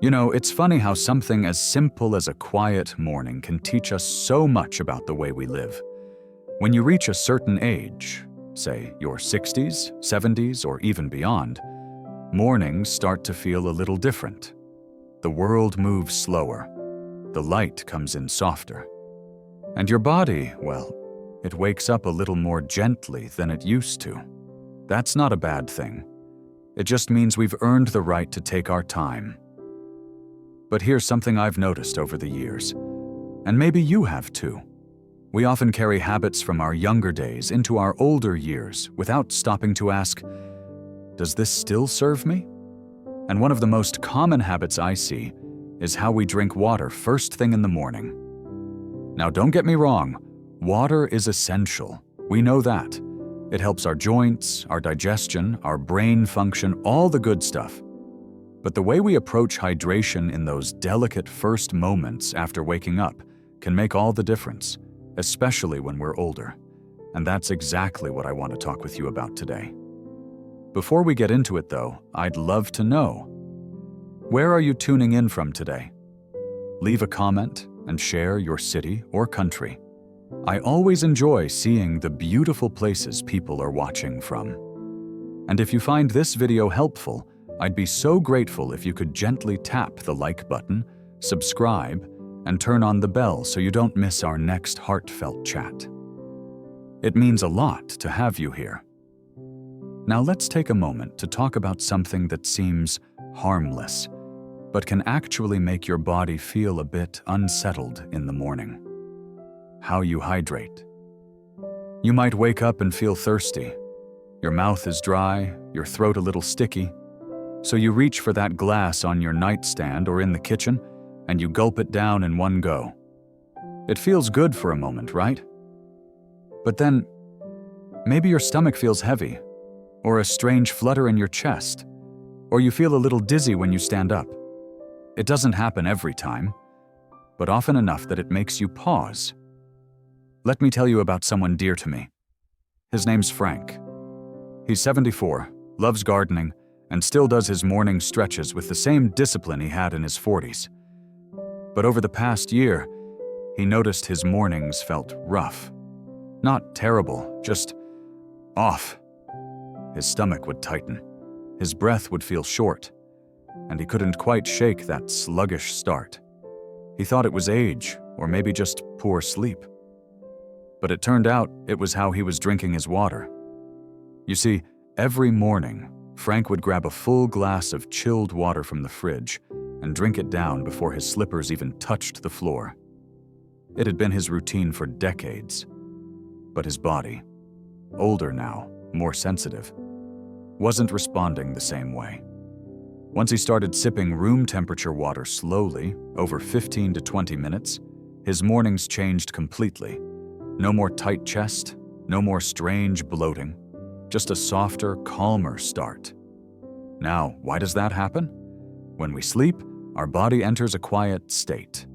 You know, it's funny how something as simple as a quiet morning can teach us so much about the way we live. When you reach a certain age, say your 60s, 70s, or even beyond, mornings start to feel a little different. The world moves slower. The light comes in softer. And your body, well, it wakes up a little more gently than it used to. That's not a bad thing. It just means we've earned the right to take our time. But here's something I've noticed over the years, and maybe you have too. We often carry habits from our younger days into our older years without stopping to ask, does this still serve me? And one of the most common habits I see is how we drink water first thing in the morning. Now, don't get me wrong, water is essential. We know that. It helps our joints, our digestion, our brain function, all the good stuff. But the way we approach hydration in those delicate first moments after waking up can make all the difference, especially when we're older. And that's exactly what I want to talk with you about today. Before we get into it though, I'd love to know, where are you tuning in from today? Leave a comment and share your city or country. I always enjoy seeing the beautiful places people are watching from. And if you find this video helpful, I'd be so grateful if you could gently tap the like button, subscribe, and turn on the bell so you don't miss our next heartfelt chat. It means a lot to have you here. Now let's take a moment to talk about something that seems harmless, but can actually make your body feel a bit unsettled in the morning. How you hydrate. You might wake up and feel thirsty. Your mouth is dry, your throat a little sticky. So you reach for that glass on your nightstand or in the kitchen, and you gulp it down in one go. It feels good for a moment, right? But then, maybe your stomach feels heavy, or a strange flutter in your chest, or you feel a little dizzy when you stand up. It doesn't happen every time, but often enough that it makes you pause. Let me tell you about someone dear to me. His name's Frank. He's 74, loves gardening, and still does his morning stretches with the same discipline he had in his 40s. But over the past year, he noticed his mornings felt rough. Not terrible, just off. His stomach would tighten, his breath would feel short, and he couldn't quite shake that sluggish start. He thought it was age, or maybe just poor sleep. But it turned out it was how he was drinking his water. You see, every morning, Frank would grab a full glass of chilled water from the fridge and drink it down before his slippers even touched the floor. It had been his routine for decades. But his body, older now, more sensitive, wasn't responding the same way. Once he started sipping room temperature water slowly, over 15 to 20 minutes, his mornings changed completely. No more tight chest, no more strange bloating. Just a softer, calmer start. Now, why does that happen? When we sleep, our body enters a quiet state.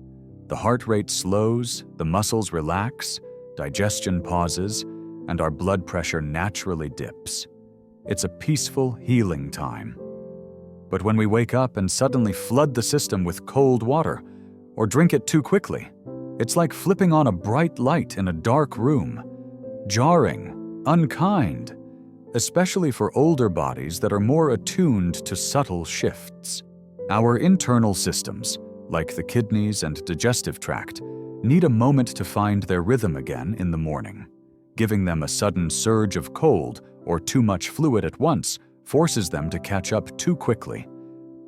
The heart rate slows, the muscles relax, digestion pauses, and our blood pressure naturally dips. It's a peaceful, healing time. But when we wake up and suddenly flood the system with cold water, or drink it too quickly, it's like flipping on a bright light in a dark room. Jarring, unkind, especially for older bodies that are more attuned to subtle shifts. Our internal systems, like the kidneys and digestive tract, need a moment to find their rhythm again in the morning. Giving them a sudden surge of cold or too much fluid at once forces them to catch up too quickly,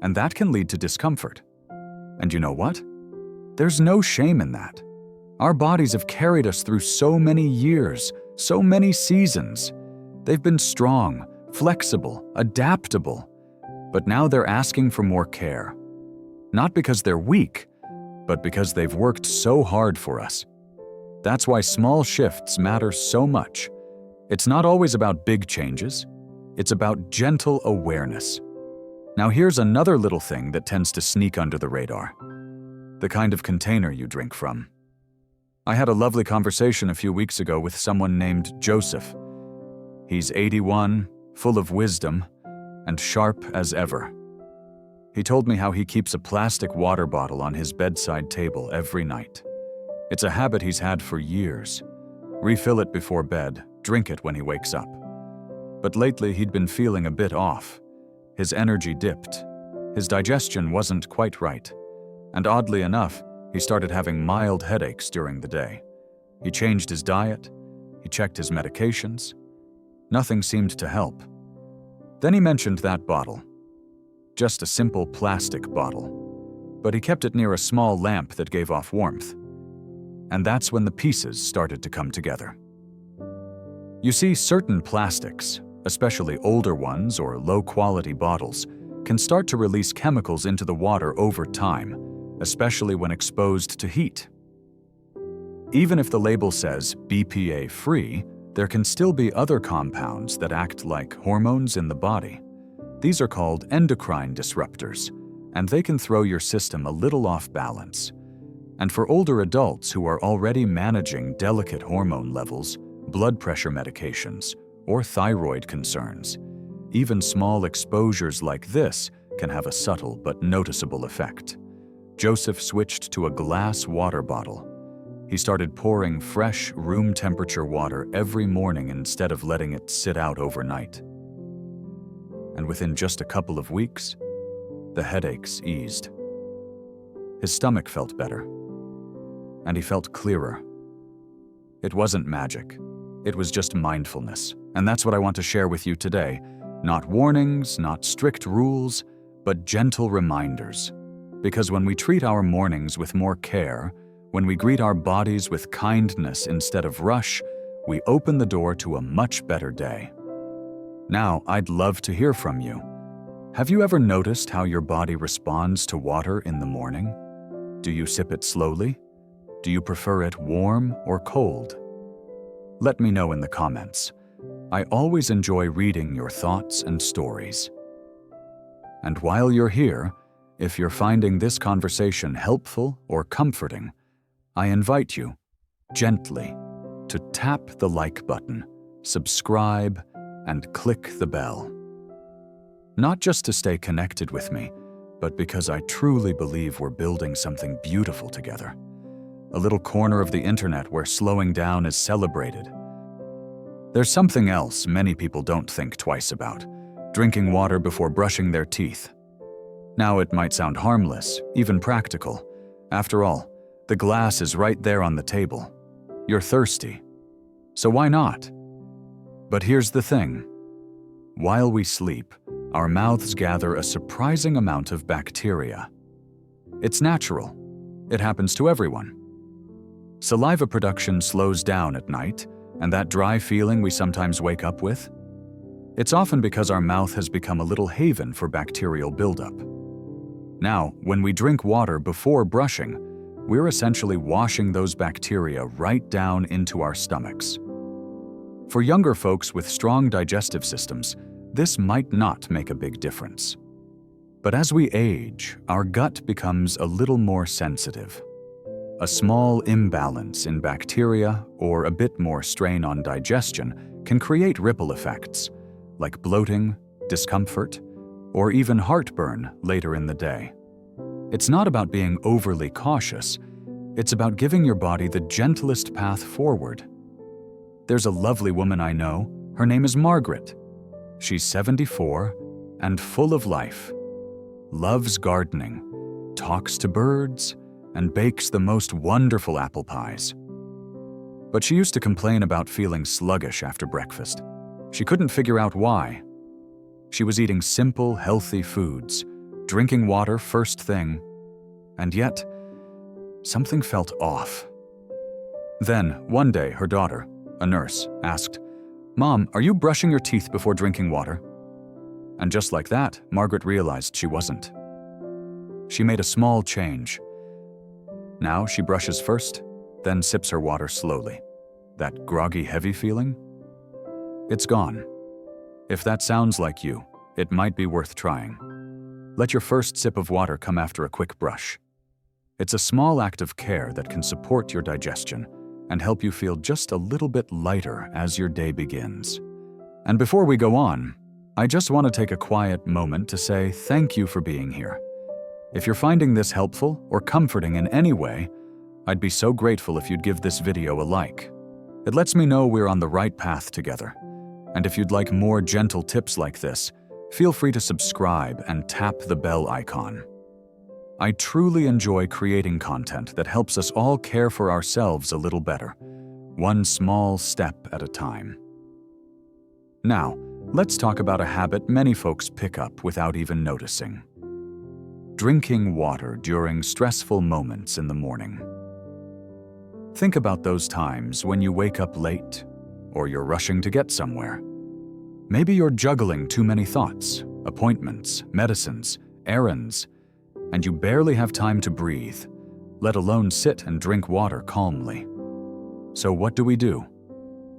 and that can lead to discomfort. And you know what? There's no shame in that. Our bodies have carried us through so many years, so many seasons. They've been strong, flexible, adaptable, but now they're asking for more care. Not because they're weak, but because they've worked so hard for us. That's why small shifts matter so much. It's not always about big changes. It's about gentle awareness. Now here's another little thing that tends to sneak under the radar. The kind of container you drink from. I had a lovely conversation a few weeks ago with someone named Joseph. He's 81, full of wisdom, and sharp as ever. He told me how he keeps a plastic water bottle on his bedside table every night. It's a habit he's had for years. Refill it before bed, drink it when he wakes up. But lately he'd been feeling a bit off. His energy dipped. His digestion wasn't quite right. And oddly enough, he started having mild headaches during the day. He changed his diet. He checked his medications. Nothing seemed to help. Then he mentioned that bottle. Just a simple plastic bottle. But he kept it near a small lamp that gave off warmth. And that's when the pieces started to come together. You see, certain plastics, especially older ones or low-quality bottles, can start to release chemicals into the water over time, especially when exposed to heat. Even if the label says BPA-free, there can still be other compounds that act like hormones in the body. These are called endocrine disruptors, and they can throw your system a little off balance. And for older adults who are already managing delicate hormone levels, blood pressure medications, or thyroid concerns, even small exposures like this can have a subtle but noticeable effect. Joseph switched to a glass water bottle. He started pouring fresh, room-temperature water every morning instead of letting it sit out overnight. And within just a couple of weeks, the headaches eased. His stomach felt better, and he felt clearer. It wasn't magic. It was just mindfulness, and that's what I want to share with you today. Not warnings, not strict rules, but gentle reminders. Because when we treat our mornings with more care, when we greet our bodies with kindness instead of rush, we open the door to a much better day. Now, I'd love to hear from you. Have you ever noticed how your body responds to water in the morning? Do you sip it slowly? Do you prefer it warm or cold? Let me know in the comments. I always enjoy reading your thoughts and stories. And while you're here, if you're finding this conversation helpful or comforting, I invite you, gently, to tap the like button, subscribe, and click the bell. Not just to stay connected with me, but because I truly believe we're building something beautiful together. A little corner of the internet where slowing down is celebrated. There's something else many people don't think twice about: drinking water before brushing their teeth. Now, it might sound harmless, even practical. After all, the glass is right there on the table. You're thirsty. So why not? But here's the thing. While we sleep, our mouths gather a surprising amount of bacteria. It's natural. It happens to everyone. Saliva production slows down at night, and that dry feeling we sometimes wake up with? It's often because our mouth has become a little haven for bacterial buildup. Now, when we drink water before brushing, we're essentially washing those bacteria right down into our stomachs. For younger folks with strong digestive systems, this might not make a big difference. But as we age, our gut becomes a little more sensitive. A small imbalance in bacteria or a bit more strain on digestion can create ripple effects, like bloating, discomfort, or even heartburn later in the day. It's not about being overly cautious. It's about giving your body the gentlest path forward. There's a lovely woman I know. Her name is Margaret. She's 74 and full of life. Loves gardening, talks to birds, and bakes the most wonderful apple pies. But she used to complain about feeling sluggish after breakfast. She couldn't figure out why. She was eating simple, healthy foods, drinking water first thing, and yet, something felt off. Then, one day, her daughter, a nurse, asked, "Mom, are you brushing your teeth before drinking water?" And just like that, Margaret realized she wasn't. She made a small change. Now she brushes first, then sips her water slowly. That groggy, heavy feeling? It's gone. If that sounds like you, it might be worth trying. Let your first sip of water come after a quick brush. It's a small act of care that can support your digestion and help you feel just a little bit lighter as your day begins. And before we go on, I just want to take a quiet moment to say thank you for being here. If you're finding this helpful or comforting in any way, I'd be so grateful if you'd give this video a like. It lets me know we're on the right path together. And if you'd like more gentle tips like this, feel free to subscribe and tap the bell icon. I truly enjoy creating content that helps us all care for ourselves a little better, one small step at a time. Now, let's talk about a habit many folks pick up without even noticing. Drinking water during stressful moments in the morning. Think about those times when you wake up late, or you're rushing to get somewhere. Maybe you're juggling too many thoughts, appointments, medicines, errands, and you barely have time to breathe, let alone sit and drink water calmly. So what do?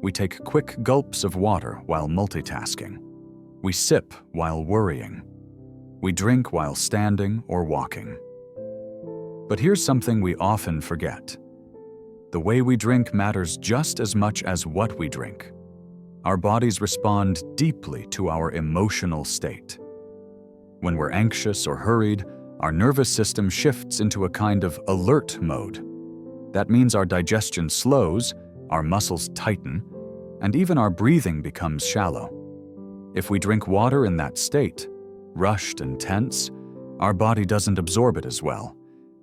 We take quick gulps of water while multitasking. We sip while worrying. We drink while standing or walking. But here's something we often forget. The way we drink matters just as much as what we drink. Our bodies respond deeply to our emotional state. When we're anxious or hurried, our nervous system shifts into a kind of alert mode. That means our digestion slows, our muscles tighten, and even our breathing becomes shallow. If we drink water in that state, rushed and tense, our body doesn't absorb it as well.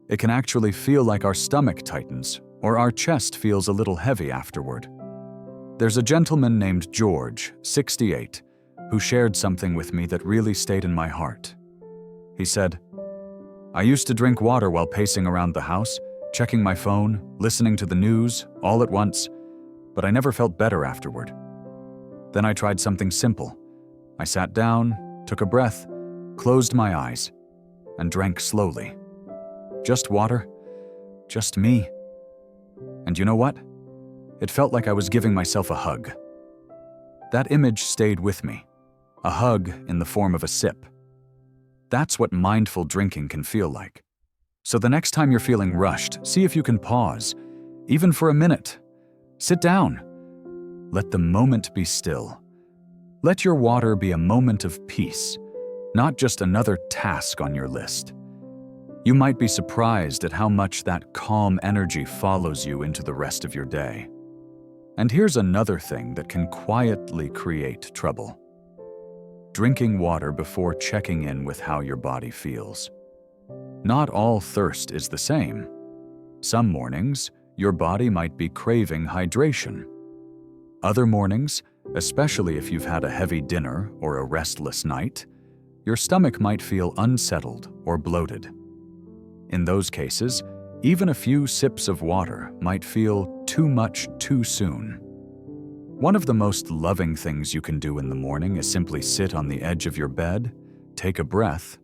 It can actually feel like our stomach tightens, or our chest feels a little heavy afterward. There's a gentleman named George, 68, who shared something with me that really stayed in my heart. He said, "I used to drink water while pacing around the house, checking my phone, listening to the news, all at once, but I never felt better afterward. Then I tried something simple. I sat down, took a breath, closed my eyes, and drank slowly. Just water, just me. And you know what? It felt like I was giving myself a hug." That image stayed with me, a hug in the form of a sip. That's what mindful drinking can feel like. So the next time you're feeling rushed, see if you can pause, even for a minute. Sit down. Let the moment be still. Let your water be a moment of peace, not just another task on your list. You might be surprised at how much that calm energy follows you into the rest of your day. And here's another thing that can quietly create trouble. Drinking water before checking in with how your body feels. Not all thirst is the same. Some mornings, your body might be craving hydration. Other mornings, especially if you've had a heavy dinner or a restless night, your stomach might feel unsettled or bloated. In those cases, even a few sips of water might feel too much too soon. One of the most loving things you can do in the morning is simply sit on the edge of your bed, take a breath,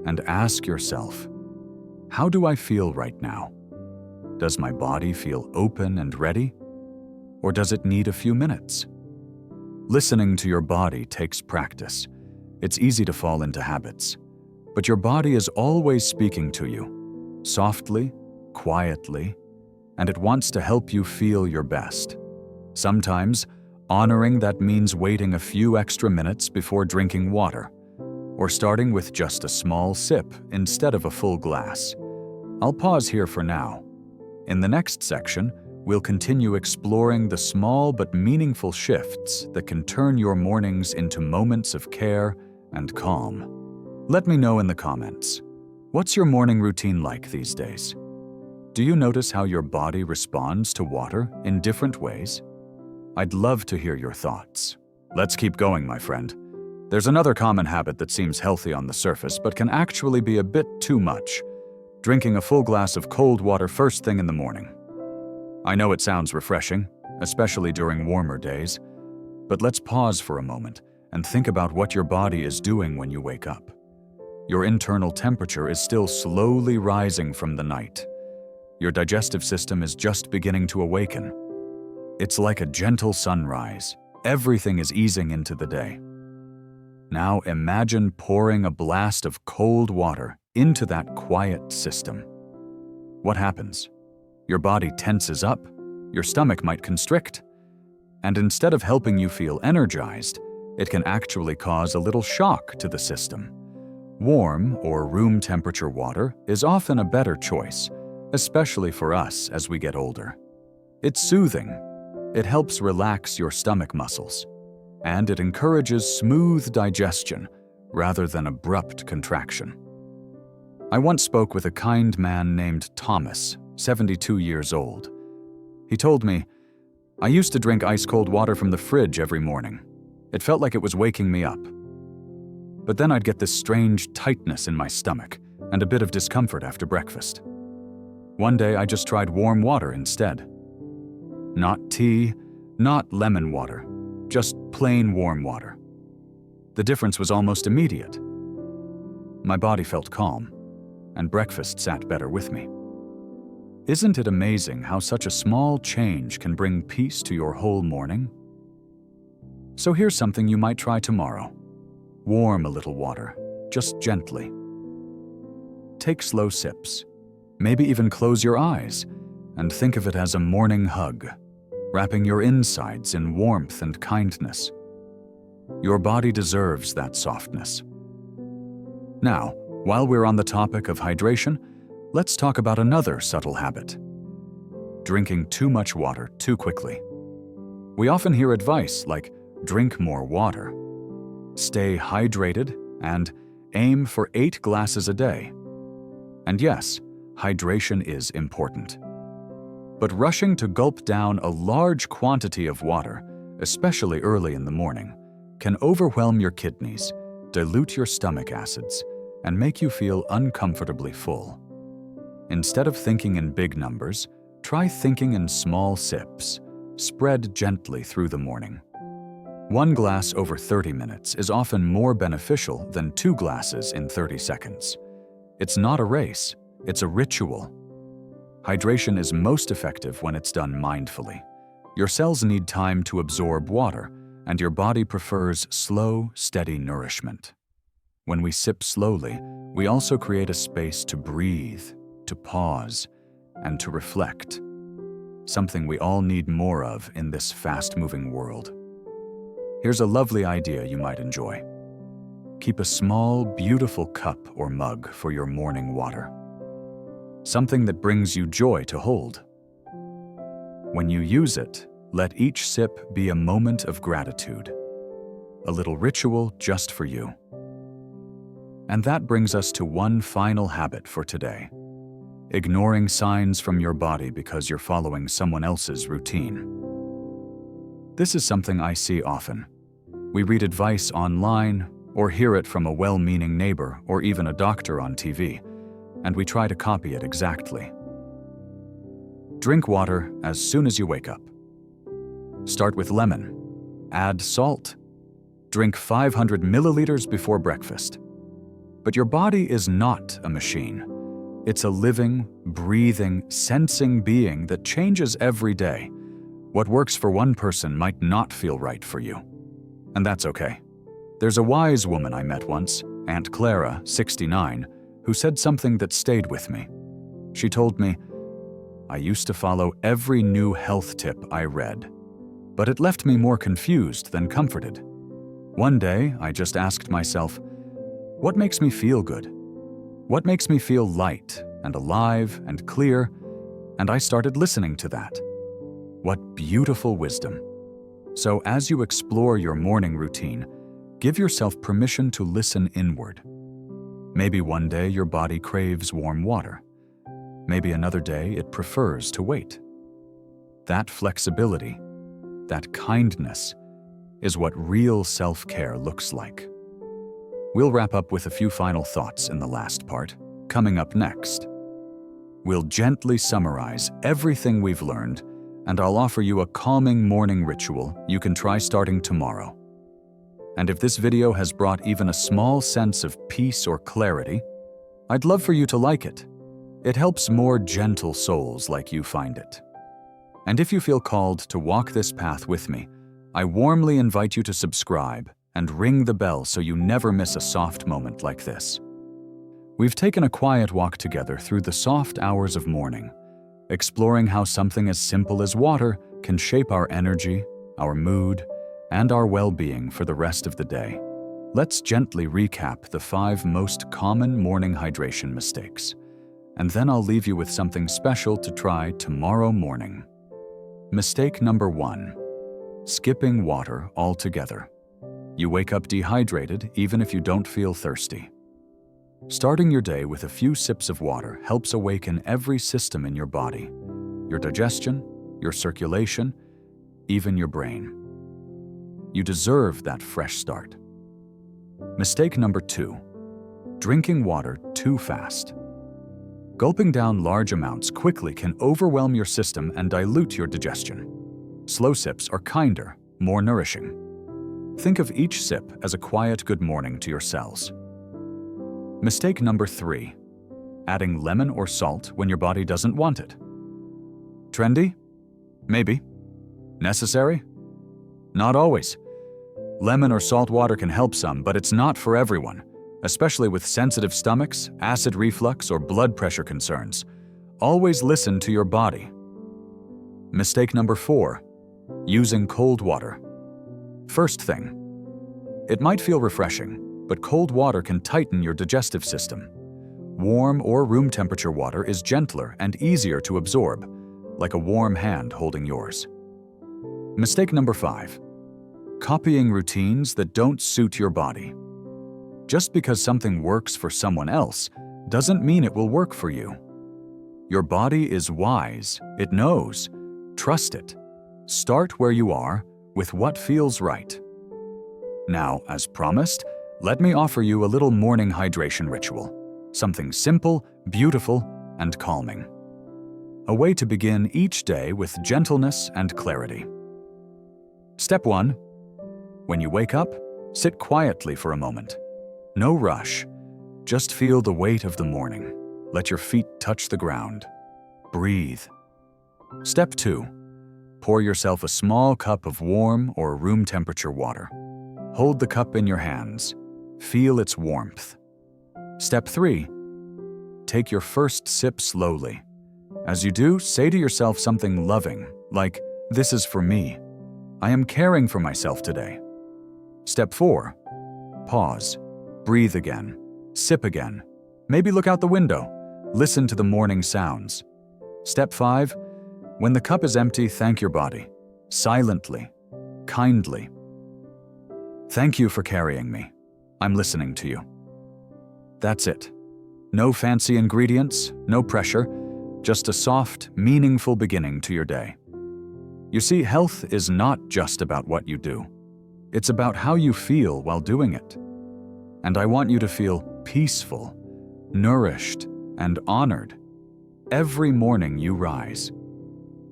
and ask yourself, how do I feel right now? Does my body feel open and ready? Or does it need a few minutes? Listening to your body takes practice. It's easy to fall into habits. But your body is always speaking to you, softly, quietly, and it wants to help you feel your best. Sometimes, honoring that means waiting a few extra minutes before drinking water, or starting with just a small sip instead of a full glass. I'll pause here for now. In the next section, we'll continue exploring the small but meaningful shifts that can turn your mornings into moments of care and calm. Let me know in the comments. What's your morning routine like these days? Do you notice how your body responds to water in different ways? I'd love to hear your thoughts. Let's keep going, my friend. There's another common habit that seems healthy on the surface but can actually be a bit too much. Drinking a full glass of cold water first thing in the morning. I know it sounds refreshing, especially during warmer days, but let's pause for a moment and think about what your body is doing when you wake up. Your internal temperature is still slowly rising from the night. Your digestive system is just beginning to awaken. It's like a gentle sunrise. Everything is easing into the day. Now imagine pouring a blast of cold water into that quiet system. What happens? Your body tenses up, your stomach might constrict, and instead of helping you feel energized, It can actually cause a little shock to the system. Warm or room temperature water is often a better choice, especially for us as we get older. It's soothing. It helps relax your stomach muscles, and it encourages smooth digestion rather than abrupt contraction. I once spoke with a kind man named Thomas, 72 years old. He told me, "I used to drink ice-cold water from the fridge every morning. It felt like it was waking me up. But then I'd get this strange tightness in my stomach and a bit of discomfort after breakfast. One day I just tried warm water instead. Not tea, not lemon water, just plain warm water. The difference was almost immediate. My body felt calm, and breakfast sat better with me." Isn't it amazing how such a small change can bring peace to your whole morning? So here's something you might try tomorrow. Warm a little water, just gently. Take slow sips. Maybe even close your eyes and think of it as a morning hug, wrapping your insides in warmth and kindness. Your body deserves that softness. Now, while we're on the topic of hydration, let's talk about another subtle habit: drinking too much water too quickly. We often hear advice like, drink more water, stay hydrated, and aim for 8 glasses a day. And yes, hydration is important. But rushing to gulp down a large quantity of water, especially early in the morning, can overwhelm your kidneys, dilute your stomach acids, and make you feel uncomfortably full. Instead of thinking in big numbers, try thinking in small sips, spread gently through the morning. 1 glass over 30 minutes is often more beneficial than 2 glasses in 30 seconds. It's not a race, it's a ritual. Hydration is most effective when it's done mindfully. Your cells need time to absorb water, and your body prefers slow, steady nourishment. When we sip slowly, we also create a space to breathe, to pause, and to reflect, something we all need more of in this fast-moving world. Here's a lovely idea you might enjoy. Keep a small, beautiful cup or mug for your morning water. Something that brings you joy to hold. When you use it, let each sip be a moment of gratitude, a little ritual just for you. And that brings us to one final habit for today: ignoring signs from your body because you're following someone else's routine. This is something I see often. We read advice online or hear it from a well-meaning neighbor or even a doctor on TV, and we try to copy it exactly. Drink water as soon as you wake up. Start with lemon. Add salt. Drink 500 milliliters before breakfast. But your body is not a machine. It's a living, breathing, sensing being that changes every day. What works for one person might not feel right for you. And that's okay. There's a wise woman I met once, Aunt Clara, 69, who said something that stayed with me. She told me, "I used to follow every new health tip I read, but it left me more confused than comforted. One day, I just asked myself, what makes me feel good? What makes me feel light and alive and clear?" And I started listening to that. What beautiful wisdom. So as you explore your morning routine, give yourself permission to listen inward. Maybe one day your body craves warm water. Maybe another day it prefers to wait. That flexibility, that kindness, is what real self-care looks like. We'll wrap up with a few final thoughts in the last part, coming up next. We'll gently summarize everything we've learned, and I'll offer you a calming morning ritual you can try starting tomorrow. And if this video has brought even a small sense of peace or clarity, I'd love for you to like it. It helps more gentle souls like you find it. And if you feel called to walk this path with me, I warmly invite you to subscribe and ring the bell so you never miss a soft moment like this. We've taken a quiet walk together through the soft hours of morning, exploring how something as simple as water can shape our energy, our mood, and our well-being for the rest of the day. Let's gently recap the 5 most common morning hydration mistakes, and then I'll leave you with something special to try tomorrow morning. Mistake number 1. Skipping water altogether. You wake up dehydrated even if you don't feel thirsty. Starting your day with a few sips of water helps awaken every system in your body, your digestion, your circulation, even your brain. You deserve that fresh start. Mistake number 2. Drinking water too fast. Gulping down large amounts quickly can overwhelm your system and dilute your digestion. Slow sips are kinder, more nourishing. Think of each sip as a quiet good morning to your cells. Mistake number 3. Adding lemon or salt when your body doesn't want it. Trendy? Maybe. Necessary? Not always. Lemon or salt water can help some, but it's not for everyone, especially with sensitive stomachs, acid reflux, or blood pressure concerns. Always listen to your body. Mistake number 4. Using cold water. First thing, it might feel refreshing, but cold water can tighten your digestive system. Warm or room temperature water is gentler and easier to absorb, like a warm hand holding yours. Mistake number 5. Copying routines that don't suit your body. Just because something works for someone else doesn't mean it will work for you. Your body is wise, it knows. Trust it. Start where you are, with what feels right. Now, as promised, let me offer you a little morning hydration ritual. Something simple, beautiful, and calming. A way to begin each day with gentleness and clarity. Step 1. When you wake up, sit quietly for a moment. No rush. Just feel the weight of the morning. Let your feet touch the ground. Breathe. Step 2. Pour yourself a small cup of warm or room temperature water. Hold the cup in your hands. Feel its warmth. Step 3. Take your first sip slowly. As you do, say to yourself something loving, like, "This is for me. I am caring for myself today." Step 4. Pause. Breathe again. Sip again. Maybe look out the window. Listen to the morning sounds. Step 5. When the cup is empty, thank your body. Silently. Kindly. Thank you for carrying me. I'm listening to you. That's it. No fancy ingredients, no pressure, just a soft, meaningful beginning to your day. You see, health is not just about what you do. It's about how you feel while doing it. And I want you to feel peaceful, nourished, and honored every morning you rise.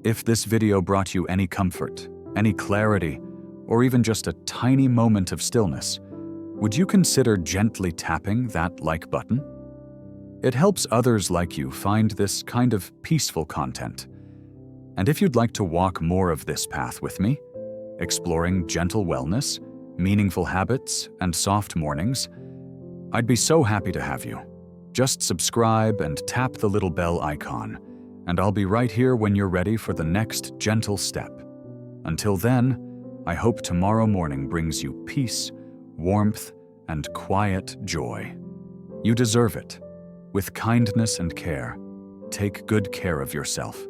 If this video brought you any comfort, any clarity, or even just a tiny moment of stillness, would you consider gently tapping that like button? It helps others like you find this kind of peaceful content. And if you'd like to walk more of this path with me, exploring gentle wellness, meaningful habits, and soft mornings, I'd be so happy to have you. Just subscribe and tap the little bell icon, and I'll be right here when you're ready for the next gentle step. Until then, I hope tomorrow morning brings you peace, warmth, and quiet joy. You deserve it. With kindness and care, take good care of yourself.